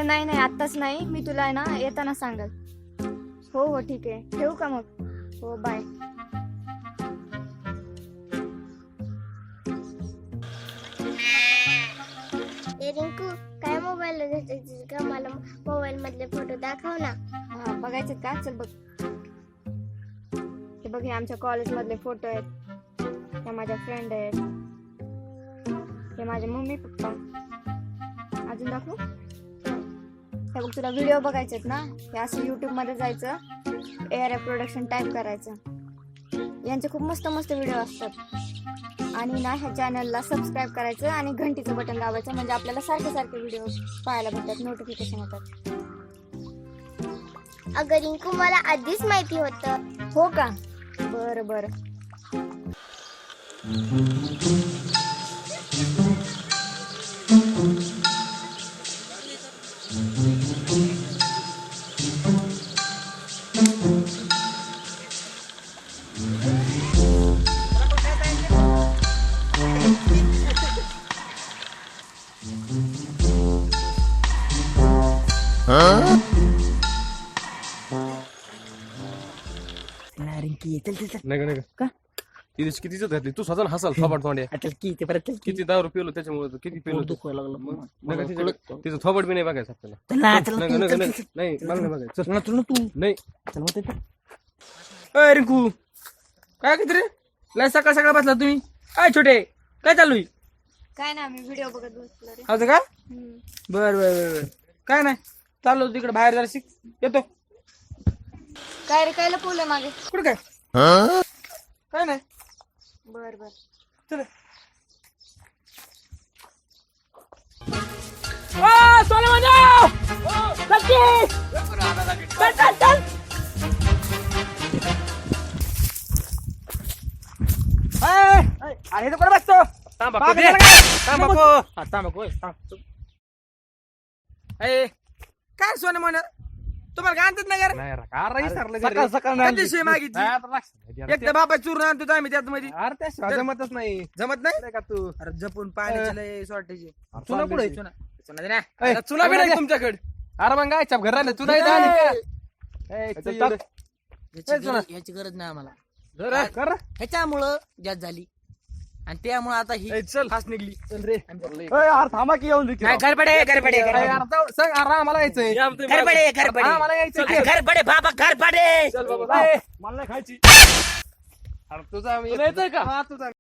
नाही नाही आत्ताच नाही, मी तुला आहे ना येताना सांगल. हो हो ठीक आहे, ठेवू का मग? हो बाय. रिंकू काय मोबाईल घ्यायचं का? मला मोबाईल मधले फोटो दाखव ना. हा बघायचे का? चल बघ. हे बघ, हे आमच्या कॉलेज मधले फोटो आहेत, त्या माझ्या फ्रेंड आहेत, हे माझे मम्मी पप्पा. अजून दाखवू? हे बघ, तुला व्हिडिओ बघायचे आहेत ना, हे असं युट्यूब मध्ये जायचं, ARF प्रोडक्शन टाईप करायचं. यांचे खूप मस्त मस्त व्हिडिओ असतात. आणि ना ह्या चॅनलला सबस्क्राईब करायचं आणि घंटीचं बटन दाबायचं, म्हणजे आपल्याला सारखे सारखे व्हिडिओ पाहायला भेटतात, नोटिफिकेशन होतात. अगं रिंकू मला आधीच माहिती होतं. हो का? बरं बरं. चल चल चल नाही नाही का? ती दिवशी कितीच घातली तू स्वतः हसाल थोबाड तोंड्या. चल की ते परत चल की. किती दारू पिलो त्याच्यामुळे किती पिलो पोट दुखायला लागलं मग मला नाही कळत. का तिचं थोबाड बी नाही बघायचं आपल्याला. चल ना चल नाही ना, नाही चल, नाही चल, चल. नाही मला नाही बघायचं. चल ना चल ना तू नाही चल मग ते. अय रिंकू काय किती रे? लय सकाळ सकाळ बसला तुम्ही. काय छोटे काय चालू आहे? काय ना, मी व्हिडिओ बघत बसलो रे. असं का? हम्म. बर बर बर बर. काय नाही चाललो तिकडे बाहेर जरा शिक येतो. काय रे, काय लपवलंय मागे? कुठं काय? काय नाही बर बर. चल. सोलेमान चल की. चल चल चल. अरे तो कुठे बसतो? तांबाखू दे. तांबाखू. हा, तांबाखू होय, थांब. ए, काय सोने म्हण तुम्हाला काय आणतात नाही यार? नाही रे, का रे विसरलं घरी? सकाळ सकाळ नाही, कधीशी मागितली आता लक्षात नाही द्यायला. एक तर बाबा चूर्ण आणतो आम्ही त्यात मध्ये अरे त्या जमतच नाही. जमत नाही नाही का तू अरे जपून पाण्याची लय शॉर्टेज अरे चुना चाललंय पुढे ते. चुना चुना दे ना. ए, अरे चुना बी नाही दे. तुमच्याकडे. अरे मग काय छाप घर राहिलं तू नाही नाही. ए, चल, चल, टाक. ए, चुना. याची गरज नाही आम्हाला धर रे, कर रे. ह्याच्यामुळं जास्त झाली आणि त्यामुळे आता ही ए, चल. फास निघली. चल रे. ए, यार थांबा की येऊन दे की राव. गडबडे गडबडे ए, यार, जाऊ, सांग, अरे आम्हाला यायचंय. गडबडे आम्हाला यायचंय. गडबडे बाबा गडबडे. चल बाबा, ए, मला नाही खायची. अरे तुझा यायचंय का? हा, तुझा.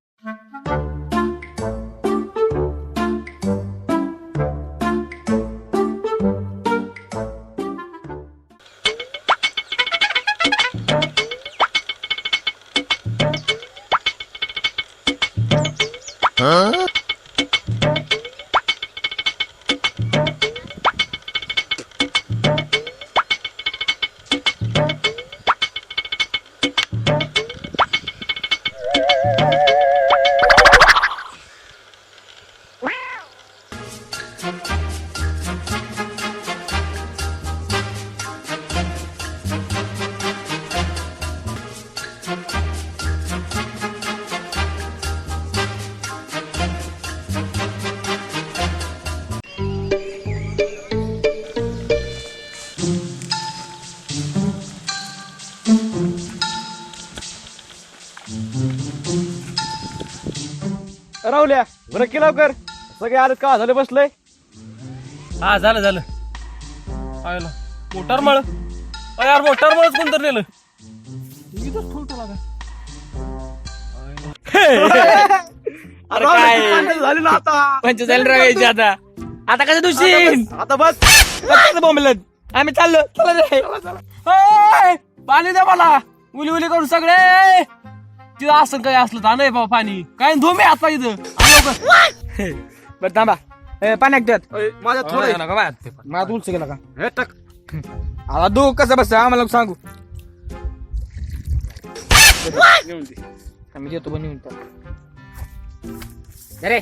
राहुल्या बरं की लवकर सगळे आले का झाले बसलंय. हा झालं झालं. आयला मोटार मळ. यार मोटार मळच कोण तर नेलं. अरे काय झाली ना आता पंचेचाळीस राहायची आता. आता कसं दुसरी आता बस बोंबलत आम्ही चाललो. चला रे. पाणी द्या मला. उली उली करून सगळे तिथं असं काय असलं तर नाही बाबा पाणी काय धोमे आता इथं. बरं थांबा पाण्यात द्यात माझ्या थोडं नका बाय ते पण. माझा उलच गेला का हे टाक. आता दो कसं बस आम्हाला सांगू आम्ही देतो बनवून अरे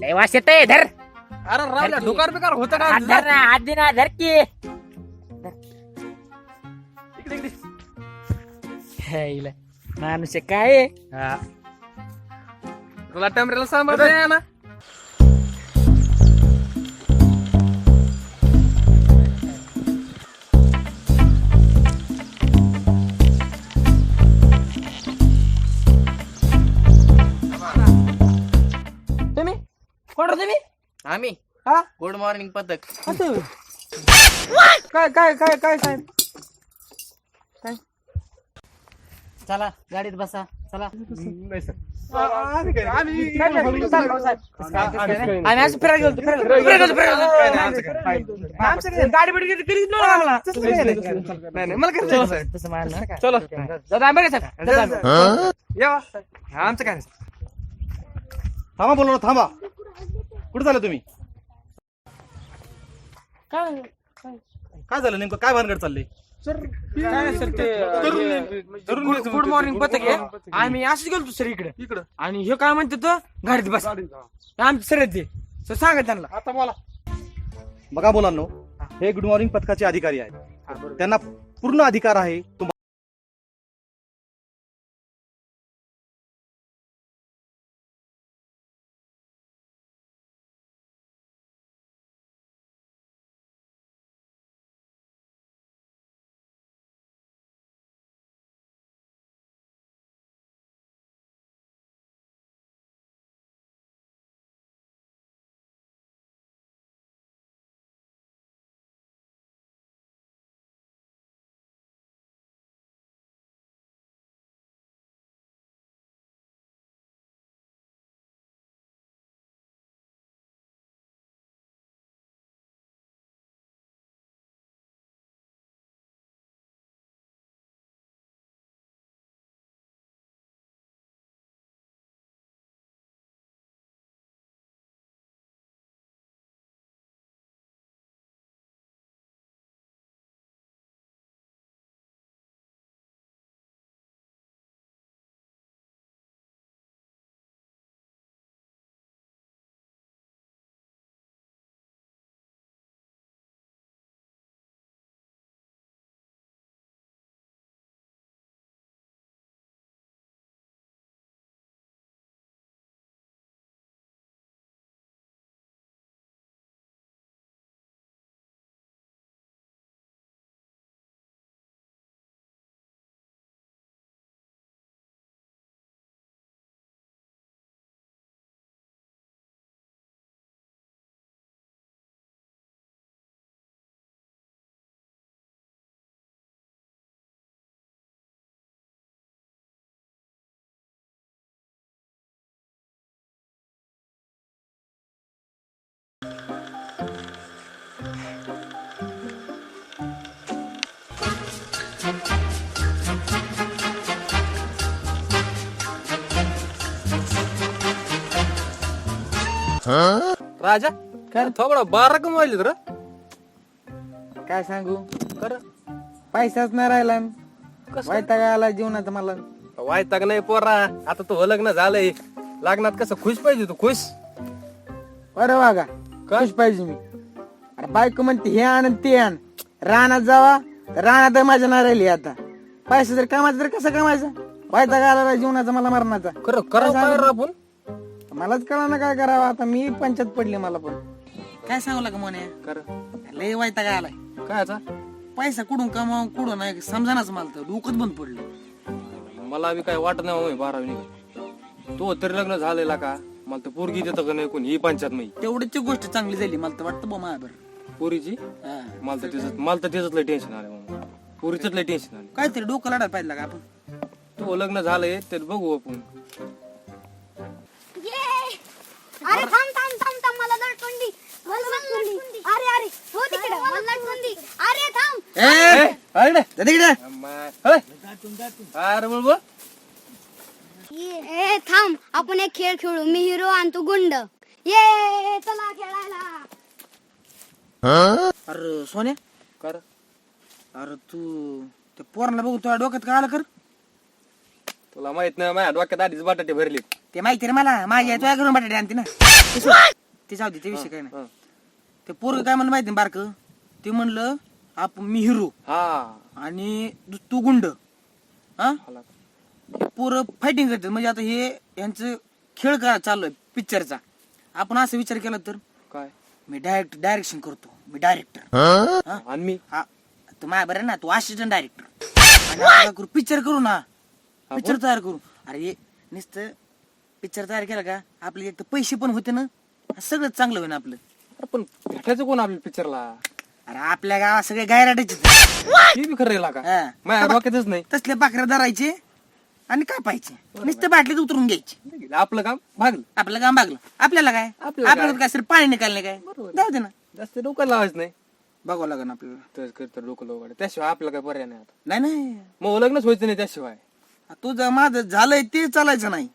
लय वास येतंय धर. अरे राहुल्या ढोकार बिकार होतं का? हात धर ना हात दे ना धर की. इकडे इकडे. हेला, माणूस काय आहे? हा. तुला टमरेला सांभाळता येईना ना. कोण तुम्ही आम्ही हा गुड मॉर्निंग पथक. असं काय काय काय काय साहेब चला गाडीत बसा चला. आम्ही असं फिरायला गेलो गाडी बिडी करीत नव्हतं आम्हाला मला करायचं तसं मारलं चलो दादा आंबे साहेब आमचं काय थांबा बोला थांबा. कुठे झालं तुम्ही? काय झालं नेमकं? काय भानगड चालली? काय सर ते गुड मॉर्निंग पथक आहे. आम्ही असंच गेलो सर इकडे आणि हे काय म्हणते तर गाडीत बस आमचे सर आहेत ते सर सांगा त्यांना. आता बोला. बघा मुलांनो, हे गुड मॉर्निंग पथकाचे अधिकारी आहेत. त्यांना पूर्ण अधिकार आहे राजा काय थोडा बारा कमवायले तर काय सांगू कर पैसाच नाही राहिला वैताग आला जीवनात मला. वायताग नाही पोरा. आता तो लग्न झालंय लग्नात कसं खुश पाहिजे तू खुश. बरं वागा खुश पाहिजे मी. अरे बायको म्हणते हे आण आणि ते आण. रानात जावा तर रानात माझ्या नाही राहिली आता. पैसा जर कमायचा तर कसं कमायचं? वैताग आला जीवनाचा मला मरणाचा. खरं खरं काय रे आपण मलाच कळा ना काय करावं आता. मी पंचायत पडली मला पण काय सांगू लागा मोने. लय वैताग आलाय. काय आता पैसा कुठून कमाव कुठून नाही समजानाच मला तर डोकंच बंद पडलं. मला बी काय वाटत नाही 12वी निघत. तो तरी लग्न झालेला का मला तर पोरगी देतं का नाही कोणी ही पंचायत नाही. तेवढीच गोष्ट चांगली झाली मला तर वाटतं बा माझ्यावर. पोरीची मला तर त्याच लय टेन्शन आलं. पोरीच लय टेन्शन आलं. काहीतरी डोकं लढायला पाहिजे का आपण. तो लग्न झालंय ते बघू आपण. अरे थांब थांब थांब थांब मला लटकंडी अरे अरे हो तिकडे मला लटकंडी अरे थांब अरे बोल ए थांब आपण एक खेळ खेळू. मी हिरो आणि तू गुंड. ये चला खेळायला. अरे सोन्या कर. अरे तू त्या पोराला बघू तुझ्या डोक्यात काय आलं कर. तुला माहित नाही माझ्या डोक्यात आधीच बटाटे भरले. ते माहिती रे मला. माझ्या तुझ्या घरून बटाटे आणते ना. ते जाऊ दे ते विषय काय नाही. ते पोरग काय म्हणलं माहिती बारक. ते म्हणलं आपण मी हिरो हा आणि तू गुंड. हा पोरं फायटिंग करतात. म्हणजे आता हे यांचं खेळ का चालू आहे पिक्चरचा. आपण असं विचार केला तर काय मी डायरेक्शन करतो. मी डायरेक्टर आणि मी हा तू माझ्या बरं ना. तू असिस्टंट डायरेक्टर. पिक्चर करू ना. पिक्चर तयार करू. अरे नुसतं पिक्चर तयार केला का आपले एक तर पैसे पण होते ना सगळं चांगलं होईल आपलं. अरे पण भेटायचं कोण आपल्या पिक्चरला? अरे आपल्या गावात सगळे गायराटाचे हे बी खरं का? माझ्या डोक्यातच नाही. तसले पाखरं धरायचे आणि कापायचे, नुसतं बाटलीत उतरून घ्यायचे. आपलं काम भागलं. आपलं काम भागलं. आपल्याला काय, आपल्याला काय सर पाणी निकालणे काय, जाऊ दे ना. जास्त डोकं लावायचं नाही. बघावं लागेल आपल्याला. तर डोकं लावायचं. त्याशिवाय आपल्याला काय पर्याय नाही आता. नाही नाही, मग लग्नच व्हायचं नाही त्याशिवाय. तुझं माझं झालंय ते चालायचं नाही.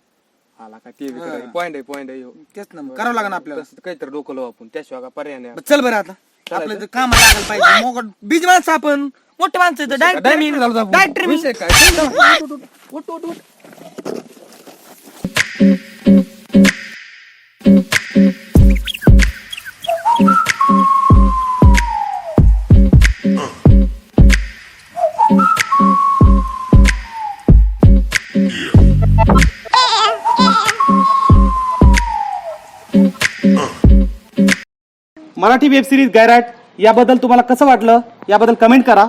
आला का ते पॉइंट आहे हो. तेच ना, मग करावं लागेल आपल्याला. तसं काहीतरी डोकं लावू आपण, त्याशिवाय काय पर्याय नाही. चल बरं आता आपलं कामाला लागायला पाहिजे. मोकट बीज माणसं आपण, मोठे माणसं डायरेक्टर मी. विषय काय? उठ, उठ, उठ. मराठी वेब सिरीज गायराट याबद्दल तुम्हाला कसं वाटलं याबद्दल कमेंट करा.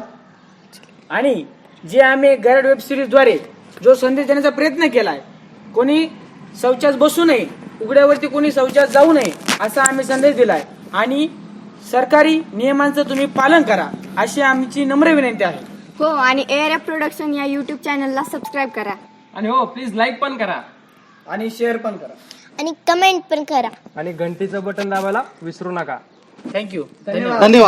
आणि जे आम्ही गैरड वेब सिरीजद्वारे जो संदेश देण्याचा प्रयत्न केलाय, कोणी शौचास बसू नये, उघड्यावरती कोणी शौचास जाऊ नये असा आम्ही संदेश दिलाय. आणि सरकारी नियमांचं तुम्ही पालन करा अशी आमची नम्र विनंती आहे. हो, आणि ARF प्रोडक्शन या युट्यूब चॅनलला सबस्क्राईब करा. आणि हो प्लीज लाईक पण करा. आणि शेअर पण करा. आणि कमेंट पण करा. आणि घंटीचं बटन दाबायला विसरू नका. थँक्यू. धन्यवाद.